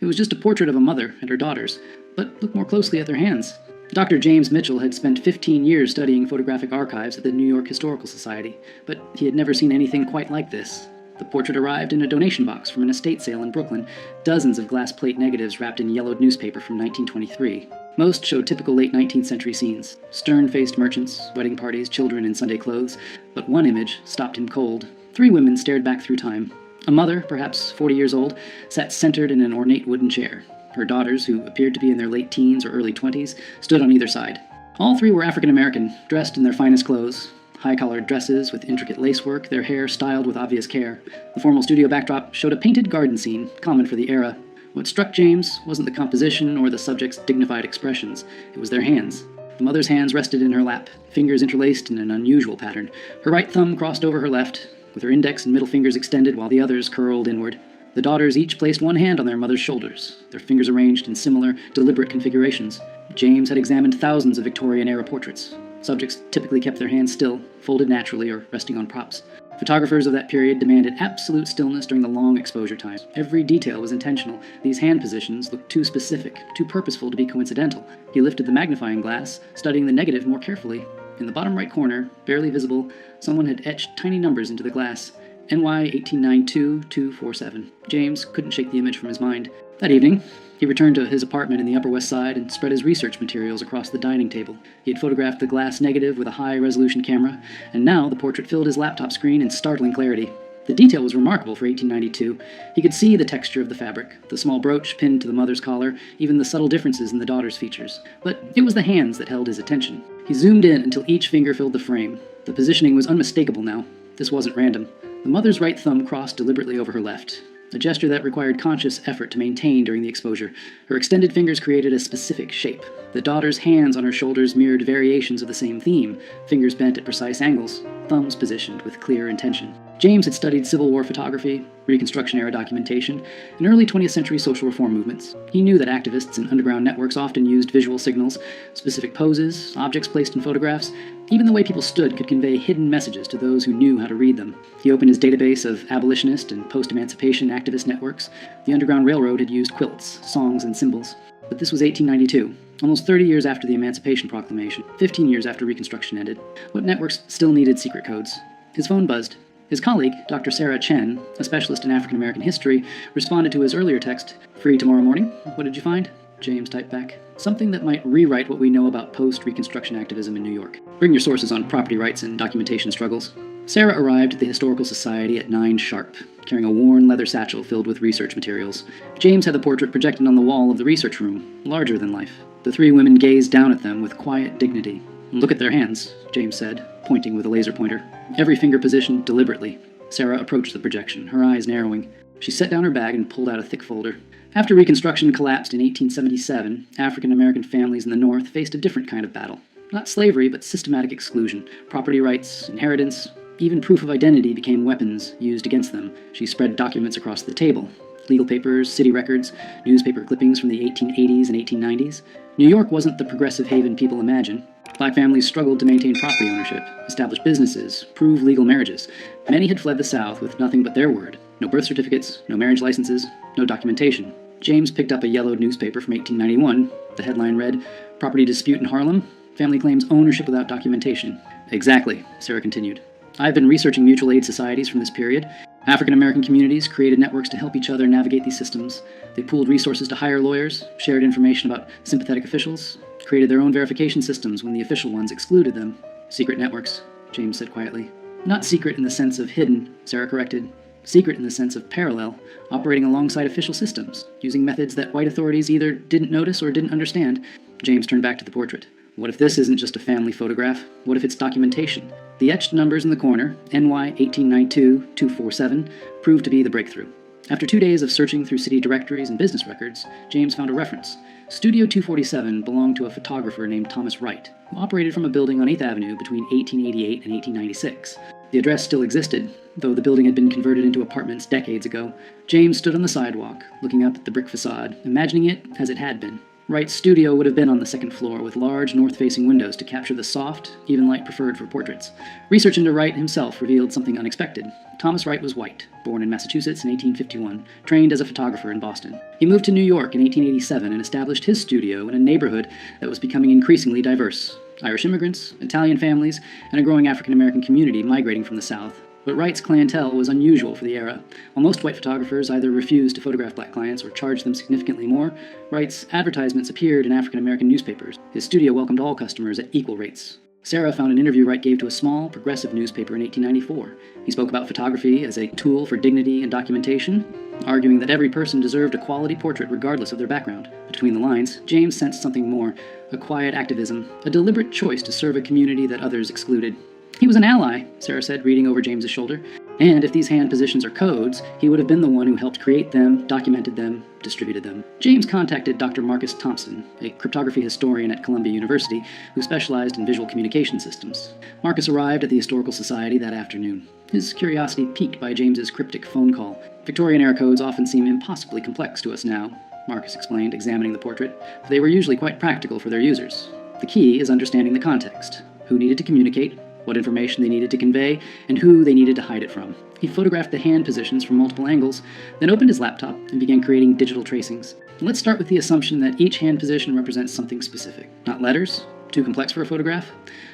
It was just a portrait of a mother and her daughters, but look more closely at their hands. Dr. James Mitchell had spent 15 years studying photographic archives at the New York Historical Society, but he had never seen anything quite like this. The portrait arrived in a donation box from an estate sale in Brooklyn, dozens of glass plate negatives wrapped in yellowed newspaper from 1923. Most showed typical late 19th century scenes: stern-faced merchants, wedding parties, children in Sunday clothes. But one image stopped him cold. 3 women stared back through time. A mother, perhaps 40 years old, sat centered in an ornate wooden chair. Her daughters, who appeared to be in their late teens or early 20s, stood on either side. All 3 were African American, dressed in their finest clothes. High-collared dresses with intricate lacework, their hair styled with obvious care. The formal studio backdrop showed a painted garden scene, common for the era. What struck James wasn't the composition or the subject's dignified expressions. It was their hands. The mother's hands rested in her lap, fingers interlaced in an unusual pattern. Her right thumb crossed over her left, with her index and middle fingers extended while the others curled inward. The daughters each placed one hand on their mother's shoulders, their fingers arranged in similar, deliberate configurations. James had examined thousands of Victorian-era portraits. Subjects typically kept their hands still, folded naturally or resting on props. Photographers of that period demanded absolute stillness during the long exposure time. Every detail was intentional. These hand positions looked too specific, too purposeful to be coincidental. He lifted the magnifying glass, studying the negative more carefully. In the bottom right corner, barely visible, someone had etched tiny numbers into the glass. NY 1892-247. James couldn't shake the image from his mind. That evening, he returned to his apartment in the Upper West Side and spread his research materials across the dining table. He had photographed the glass negative with a high-resolution camera, and now the portrait filled his laptop screen in startling clarity. The detail was remarkable for 1892. He could see the texture of the fabric, the small brooch pinned to the mother's collar, even the subtle differences in the daughter's features. But it was the hands that held his attention. He zoomed in until each finger filled the frame. The positioning was unmistakable now. This wasn't random. The mother's right thumb crossed deliberately over her left, a gesture that required conscious effort to maintain during the exposure. Her extended fingers created a specific shape. The daughter's hands on her shoulders mirrored variations of the same theme, fingers bent at precise angles, thumbs positioned with clear intention. James had studied Civil War photography, Reconstruction-era documentation, and early 20th century social reform movements. He knew that activists and underground networks often used visual signals, specific poses, objects placed in photographs. Even the way people stood could convey hidden messages to those who knew how to read them. He opened his database of abolitionist and post-emancipation activist networks. The Underground Railroad had used quilts, songs, and symbols. But this was 1892. Almost 30 years after the Emancipation Proclamation, 15 years after Reconstruction ended. What networks still needed secret codes? His phone buzzed. His colleague, Dr. Sarah Chen, a specialist in African American history, responded to his earlier text, "Free tomorrow morning? What did you find?" James typed back, "Something that might rewrite what we know about post-Reconstruction activism in New York. Bring your sources on property rights and documentation struggles." Sarah arrived at the Historical Society at 9 sharp, carrying a worn leather satchel filled with research materials. James had the portrait projected on the wall of the research room, larger than life. The 3 women gazed down at them with quiet dignity. "Look at their hands," James said, pointing with a laser pointer. Every finger positioned deliberately. Sarah approached the projection, her eyes narrowing. She set down her bag and pulled out a thick folder. After Reconstruction collapsed in 1877, African American families in the North faced a different kind of battle. Not slavery, but systematic exclusion. Property rights, inheritance, even proof of identity became weapons used against them. She spread documents across the table. Legal papers, city records, newspaper clippings from the 1880s and 1890s. New York wasn't the progressive haven people imagine. Black families struggled to maintain property ownership, establish businesses, prove legal marriages. Many had fled the South with nothing but their word. No birth certificates, no marriage licenses, no documentation. James picked up a yellowed newspaper from 1891. The headline read, "Property Dispute in Harlem? Family claims ownership without documentation." "Exactly," Sarah continued. "I've been researching mutual aid societies from this period. African American communities created networks to help each other navigate these systems. They pooled resources to hire lawyers, shared information about sympathetic officials, created their own verification systems when the official ones excluded them." "Secret networks," James said quietly. "Not secret in the sense of hidden," Sarah corrected. "Secret in the sense of parallel, operating alongside official systems, using methods that white authorities either didn't notice or didn't understand." James turned back to the portrait. "What if this isn't just a family photograph? What if it's documentation?" The etched numbers in the corner, NY 1892-247, proved to be the breakthrough. After 2 days of searching through city directories and business records, James found a reference. Studio 247 belonged to a photographer named Thomas Wright, who operated from a building on 8th Avenue between 1888 and 1896. The address still existed, though the building had been converted into apartments decades ago. James stood on the sidewalk, looking up at the brick facade, imagining it as it had been. Wright's studio would have been on the second floor, with large north-facing windows to capture the soft, even light preferred for portraits. Research into Wright himself revealed something unexpected. Thomas Wright was white, born in Massachusetts in 1851, trained as a photographer in Boston. He moved to New York in 1887 and established his studio in a neighborhood that was becoming increasingly diverse. Irish immigrants, Italian families, and a growing African-American community migrating from the South. But Wright's clientele was unusual for the era. While most white photographers either refused to photograph black clients or charged them significantly more, Wright's advertisements appeared in African-American newspapers. His studio welcomed all customers at equal rates. Sarah found an interview Wright gave to a small, progressive newspaper in 1894. He spoke about photography as a tool for dignity and documentation, arguing that every person deserved a quality portrait regardless of their background. Between the lines, James sensed something more, a quiet activism, a deliberate choice to serve a community that others excluded. He was an ally, Sarah said, reading over James's shoulder, and if these hand positions are codes, he would have been the one who helped create them, documented them, distributed them. James contacted Dr. Marcus Thompson, a cryptography historian at Columbia University who specialized in visual communication systems. Marcus arrived at the Historical Society that afternoon, his curiosity piqued by James's cryptic phone call. Victorian-era codes often seem impossibly complex to us now, Marcus explained, examining the portrait, but they were usually quite practical for their users. The key is understanding the context, who needed to communicate, what information they needed to convey, and who they needed to hide it from. He photographed the hand positions from multiple angles, then opened his laptop and began creating digital tracings. Let's start with the assumption that each hand position represents something specific. Not letters, too complex for a photograph.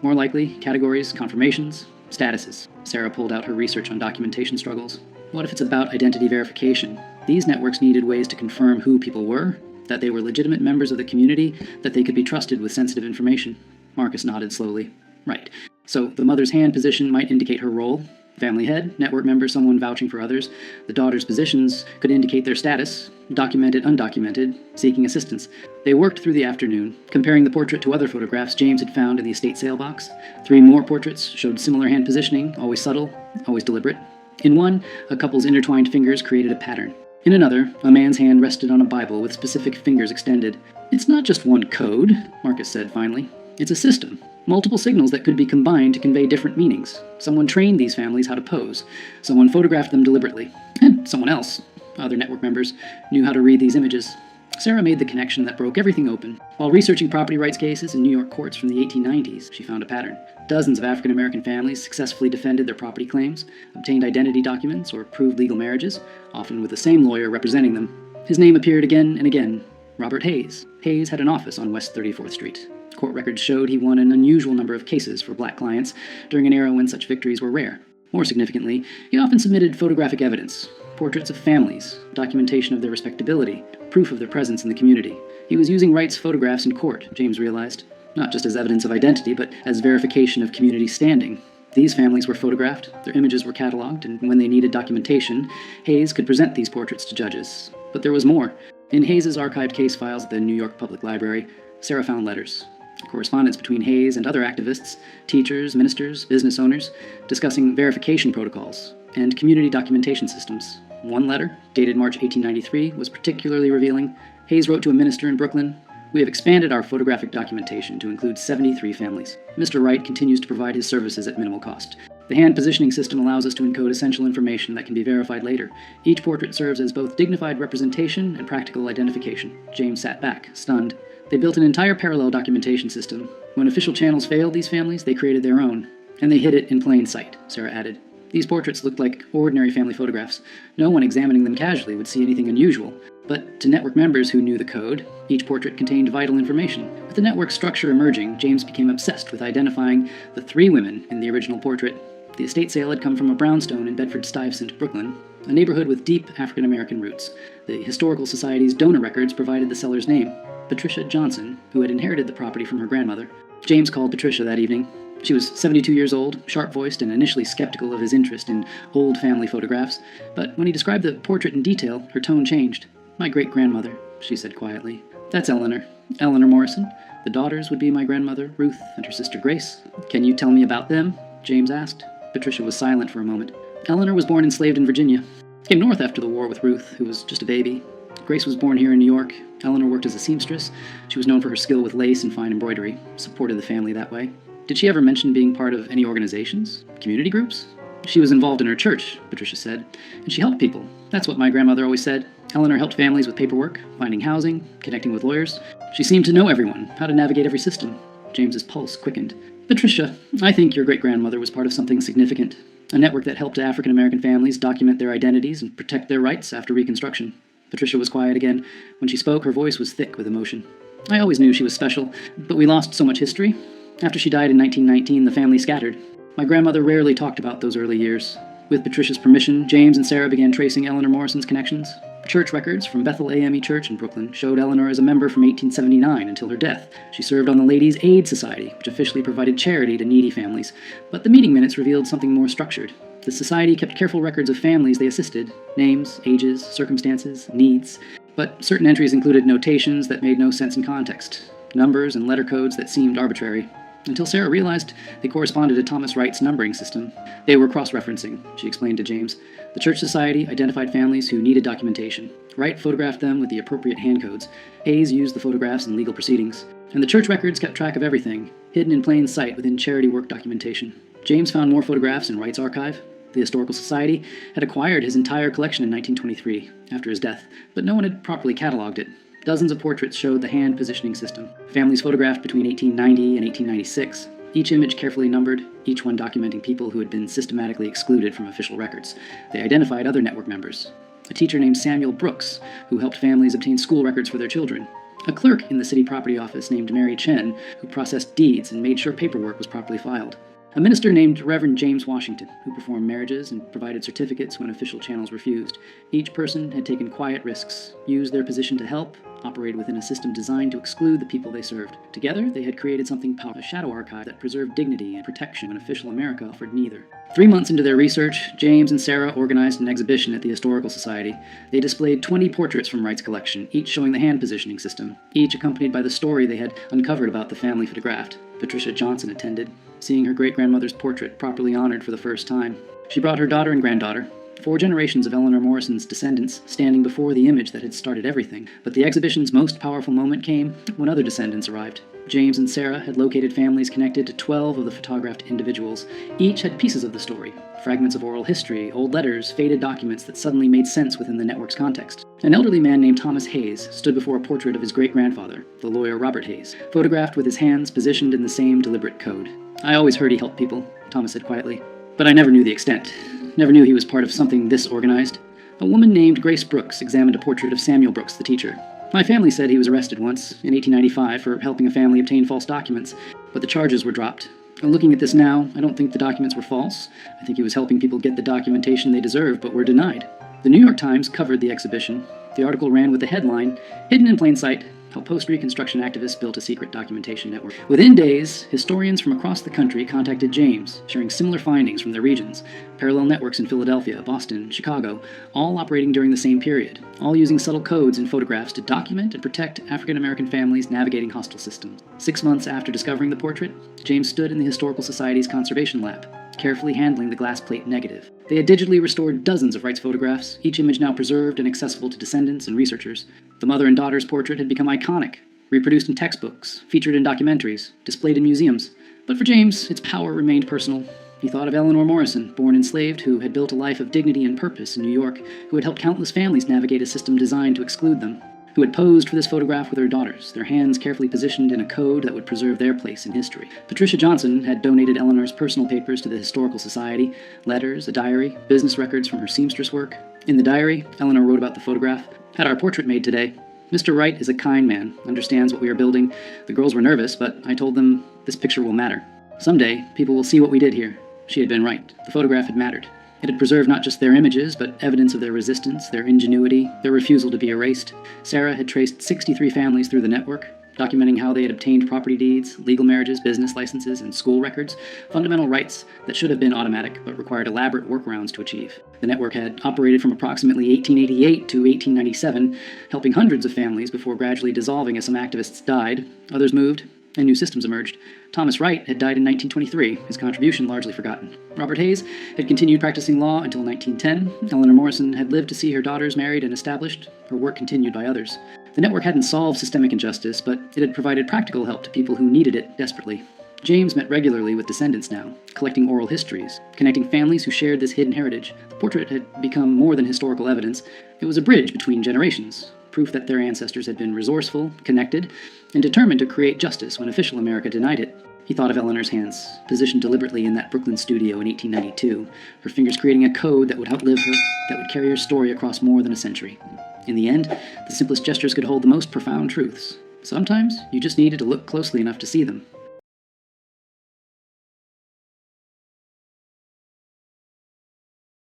More likely, categories, confirmations, statuses. Sarah pulled out her research on documentation struggles. What if it's about identity verification? These networks needed ways to confirm who people were, that they were legitimate members of the community, that they could be trusted with sensitive information. Marcus nodded slowly. Right. So the mother's hand position might indicate her role. Family head, network member, someone vouching for others. The daughter's positions could indicate their status, documented, undocumented, seeking assistance. They worked through the afternoon, comparing the portrait to other photographs James had found in the estate sale box. 3 more portraits showed similar hand positioning, always subtle, always deliberate. In one, a couple's intertwined fingers created a pattern. In another, a man's hand rested on a Bible with specific fingers extended. It's not just one code, Marcus said finally. It's a system. Multiple signals that could be combined to convey different meanings. Someone trained these families how to pose. Someone photographed them deliberately. And someone else, other network members, knew how to read these images. Sarah made the connection that broke everything open. While researching property rights cases in New York courts from the 1890s, she found a pattern. Dozens of African-American families successfully defended their property claims, obtained identity documents, or proved legal marriages, often with the same lawyer representing them. His name appeared again and again, Robert Hayes. Hayes had an office on West 34th Street. Court records showed he won an unusual number of cases for black clients during an era when such victories were rare. More significantly, he often submitted photographic evidence, portraits of families, documentation of their respectability, proof of their presence in the community. He was using Wright's photographs in court, James realized, not just as evidence of identity, but as verification of community standing. These families were photographed, their images were cataloged, and when they needed documentation, Hayes could present these portraits to judges. But there was more. In Hayes's archived case files at the New York Public Library, Sarah found letters. Correspondence between Hayes and other activists, teachers, ministers, business owners, discussing verification protocols and community documentation systems. One letter, dated March 1893, was particularly revealing. Hayes wrote to a minister in Brooklyn, "We have expanded our photographic documentation to include 73 families. Mr. Wright continues to provide his services at minimal cost. The hand positioning system allows us to encode essential information that can be verified later. Each portrait serves as both dignified representation and practical identification." James sat back, stunned. They built an entire parallel documentation system. When official channels failed these families, they created their own. And they hid it in plain sight, Sarah added. These portraits looked like ordinary family photographs. No one examining them casually would see anything unusual. But to network members who knew the code, each portrait contained vital information. With the network structure emerging, James became obsessed with identifying the 3 women in the original portrait. The estate sale had come from a brownstone in Bedford-Stuyvesant, Brooklyn, a neighborhood with deep African-American roots. The Historical Society's donor records provided the seller's name, Patricia Johnson, who had inherited the property from her grandmother. James called Patricia that evening. She was 72 years old, sharp-voiced, and initially skeptical of his interest in old family photographs, but when he described the portrait in detail, her tone changed. "My great-grandmother," she said quietly. "That's Eleanor. Eleanor Morrison. The daughters would be my grandmother, Ruth, and her sister Grace. Can you tell me about them?" James asked. Patricia was silent for a moment. "Eleanor was born enslaved in Virginia. Came north after the war with Ruth, who was just a baby. Grace was born here in New York. Eleanor worked as a seamstress. She was known for her skill with lace and fine embroidery, supported the family that way." "Did she ever mention being part of any organizations? Community groups?" She was involved in her church, Patricia said, and she helped people. That's what my grandmother always said. Eleanor helped families with paperwork, finding housing, connecting with lawyers. She seemed to know everyone, how to navigate every system. James's pulse quickened. Patricia, I think your great-grandmother was part of something significant. A network that helped African-American families document their identities and protect their rights after Reconstruction. Patricia was quiet again. When she spoke, her voice was thick with emotion. I always knew she was special, but we lost so much history. After she died in 1919, the family scattered. My grandmother rarely talked about those early years. With Patricia's permission, James and Sarah began tracing Eleanor Morrison's connections. Church records from Bethel AME Church in Brooklyn showed Eleanor as a member from 1879 until her death. She served on the Ladies' Aid Society, which officially provided charity to needy families, but the meeting minutes revealed something more structured. The society kept careful records of families they assisted, names, ages, circumstances, needs, but certain entries included notations that made no sense in context, numbers and letter codes that seemed arbitrary. Until Sarah realized they corresponded to Thomas Wright's numbering system. They were cross-referencing, she explained to James. The Church Society identified families who needed documentation. Wright photographed them with the appropriate hand codes. Hayes used the photographs in legal proceedings. And the church records kept track of everything, hidden in plain sight within charity work documentation. James found more photographs in Wright's archive. The Historical Society had acquired his entire collection in 1923, after his death, but no one had properly cataloged it. Dozens of portraits showed the hand positioning system. Families photographed between 1890 and 1896, each image carefully numbered, each one documenting people who had been systematically excluded from official records. They identified other network members. A teacher named Samuel Brooks, who helped families obtain school records for their children. A clerk in the city property office named Mary Chen, who processed deeds and made sure paperwork was properly filed. A minister named Reverend James Washington, who performed marriages and provided certificates when official channels refused. Each person had taken quiet risks, used their position to help, operated within a system designed to exclude the people they served. Together, they had created something powerful, a shadow archive that preserved dignity and protection when official America offered neither. 3 months into their research, James and Sarah organized an exhibition at the Historical Society. They displayed 20 portraits from Wright's collection, each showing the hand positioning system, each accompanied by the story they had uncovered about the family photographed. Patricia Johnson attended, seeing her great-grandmother's portrait properly honored for the first time. She brought her daughter and granddaughter, 4 generations of Eleanor Morrison's descendants standing before the image that had started everything. But the exhibition's most powerful moment came when other descendants arrived. James and Sarah had located families connected to 12 of the photographed individuals. Each had pieces of the story, fragments of oral history, old letters, faded documents that suddenly made sense within the network's context. An elderly man named Thomas Hayes stood before a portrait of his great-grandfather, the lawyer Robert Hayes, photographed with his hands positioned in the same deliberate code. I always heard he helped people, Thomas said quietly, but I never knew the extent. Never knew he was part of something this organized. A woman named Grace Brooks examined a portrait of Samuel Brooks, the teacher. My family said he was arrested once, in 1895, for helping a family obtain false documents, but the charges were dropped. And looking at this now, I don't think the documents were false. I think he was helping people get the documentation they deserved, but were denied. The New York Times covered the exhibition. The article ran with the headline, "Hidden in Plain Sight, How Post-Reconstruction Activists Built a Secret Documentation Network." Within days, historians from across the country contacted James, sharing similar findings from their regions. Parallel networks in Philadelphia, Boston, Chicago, all operating during the same period, all using subtle codes and photographs to document and protect African-American families navigating hostile systems. 6 months after discovering the portrait, James stood in the Historical Society's conservation lab, carefully handling the glass plate negative. They had digitally restored dozens of Wright's photographs, each image now preserved and accessible to descendants and researchers. The mother and daughter's portrait had become iconic, reproduced in textbooks, featured in documentaries, displayed in museums. But for James, its power remained personal. He thought of Eleanor Morrison, born enslaved, who had built a life of dignity and purpose in New York, who had helped countless families navigate a system designed to exclude them, who had posed for this photograph with her daughters, their hands carefully positioned in a code that would preserve their place in history. Patricia Johnson had donated Eleanor's personal papers to the Historical Society, letters, a diary, business records from her seamstress work. In the diary, Eleanor wrote about the photograph. "Had our portrait made today. Mr. Wright is a kind man, understands what we are building. The girls were nervous, but I told them this picture will matter. Someday, people will see what we did here." She had been right. The photograph had mattered. It had preserved not just their images, but evidence of their resistance, their ingenuity, their refusal to be erased. Sarah had traced 63 families through the network, documenting how they had obtained property deeds, legal marriages, business licenses, and school records, fundamental rights that should have been automatic but required elaborate workarounds to achieve. The network had operated from approximately 1888 to 1897, helping hundreds of families before gradually dissolving as some activists died, others moved, and new systems emerged. Thomas Wright had died in 1923, his contribution largely forgotten. Robert Hayes had continued practicing law until 1910. Eleanor Morrison had lived to see her daughters married and established, her work continued by others. The network hadn't solved systemic injustice, but it had provided practical help to people who needed it desperately. James met regularly with descendants now, collecting oral histories, connecting families who shared this hidden heritage. The portrait had become more than historical evidence. It was a bridge between generations, proof that their ancestors had been resourceful, connected, and determined to create justice when official America denied it. He thought of Eleanor's hands, positioned deliberately in that Brooklyn studio in 1892, her fingers creating a code that would outlive her, that would carry her story across more than a century. In the end, the simplest gestures could hold the most profound truths. Sometimes, you just needed to look closely enough to see them.